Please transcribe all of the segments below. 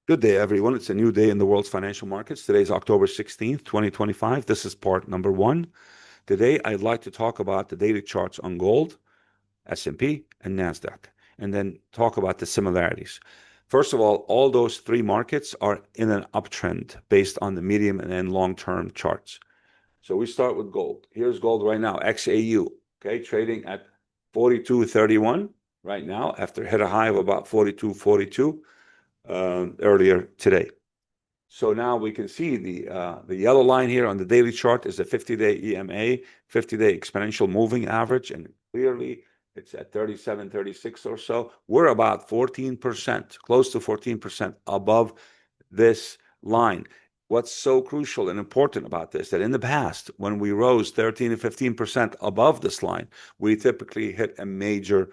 Good day, everyone. It's a new day in the world's financial markets. Today is October 16th, 2025. This is part number one. Today, I'd like to talk about the daily charts on gold, S&P, and NASDAQ, and then talk about the similarities. First of all those three markets are in an uptrend based on the medium and long-term charts. So we start with gold. Here's gold right now, XAU, okay, trading at 42.31 right now after hit a high of about 42.42 earlier today. So now we can see the yellow line here on the daily chart is the 50-day EMA, 50-day exponential moving average, and clearly it's at 37, 36 or so. We're about 14%, close to 14% above this line. What's so crucial and important about this, that in the past, when we rose 13 to 15% above this line, we typically hit a major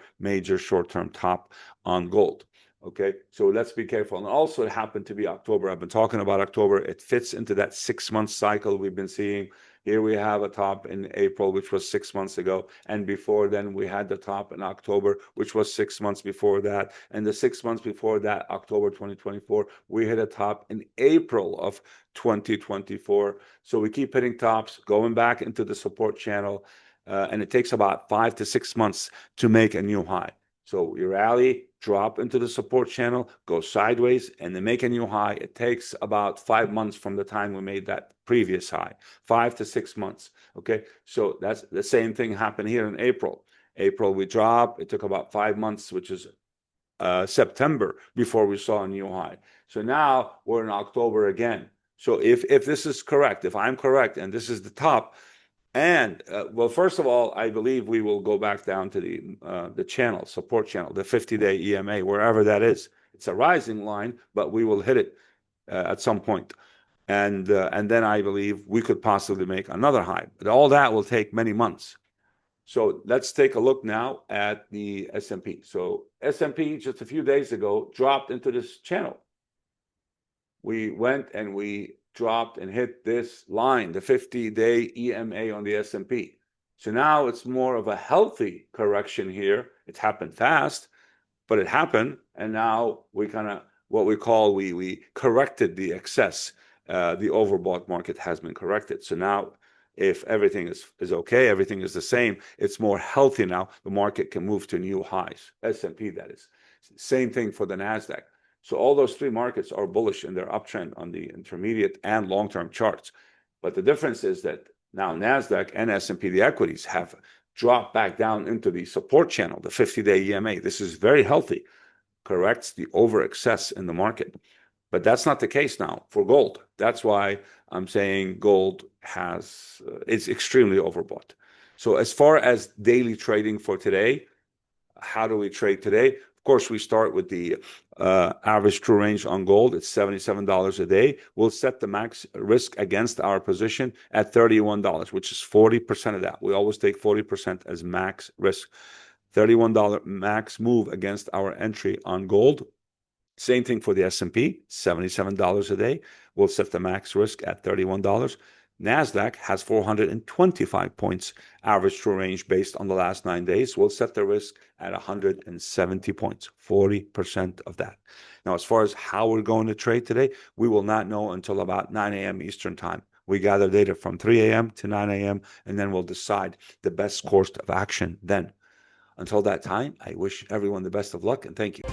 short-term top on gold. Okay, so let's be careful. And also, it happened to be October. I've been talking about October. It fits into that 6-month cycle we've been seeing. Here we have a top in April, which was 6 months ago. And before then, we had the top in October, which was 6 months before that. And the 6 months before that, October 2024, we hit a top in April of 2024. So we keep hitting tops, going back into the support channel. And it takes about 5 to 6 months to make a new high. So you rally, drop into the support channel, go sideways, and then make a new high. It takes about 5 months from the time we made that previous high, 5 to 6 months. Okay, so that's the same thing happened here in April. April we dropped. It took about 5 months, which is September, before we saw a new high. So now we're in October again. So if this is correct, if I'm correct, and this is the top. And well, first of all, I believe we will go back down to the channel, support channel, the 50-day EMA, wherever that is. It's a rising line, but we will hit it at some point. And then I believe we could possibly make another high. But all that will take many months. So let's take a look now at the S&P. So S&P just a few days ago dropped into this channel. We went and we dropped and hit this line, the 50-day EMA on the S&P. So now it's more of a healthy correction here. It happened fast, but it happened, and now we kind of what we call we corrected the excess. The overbought market has been corrected. So now, if everything is okay, everything is the same, it's more healthy now. The market can move to new highs. S&P, that is. Same thing for the NASDAQ. So all those three markets are bullish in their uptrend on the intermediate and long-term charts. But the difference is that now NASDAQ and S&P, the equities, have dropped back down into the support channel, the 50-day EMA. This is very healthy, corrects the over excess in the market. But that's not the case now for gold. That's why I'm saying gold it's extremely overbought. So as far as daily trading for today, how do we trade today? Of course, we start with the average true range on gold. It's $77 a day. We'll set the max risk against our position at $31, which is 40% of that. We always take 40% as max risk. $31 max move against our entry on gold. Same thing for the S&P, $77 a day. We'll set the max risk at $31. NASDAQ has 425 points average true range based on the last 9 days. We'll set the risk at 170 points, 40% of that. Now, as far as how we're going to trade today, we will not know until about 9 a.m. Eastern time. We gather data from 3 a.m. to 9 a.m., and then we'll decide the best course of action then. Until that time, I wish everyone the best of luck, and thank you.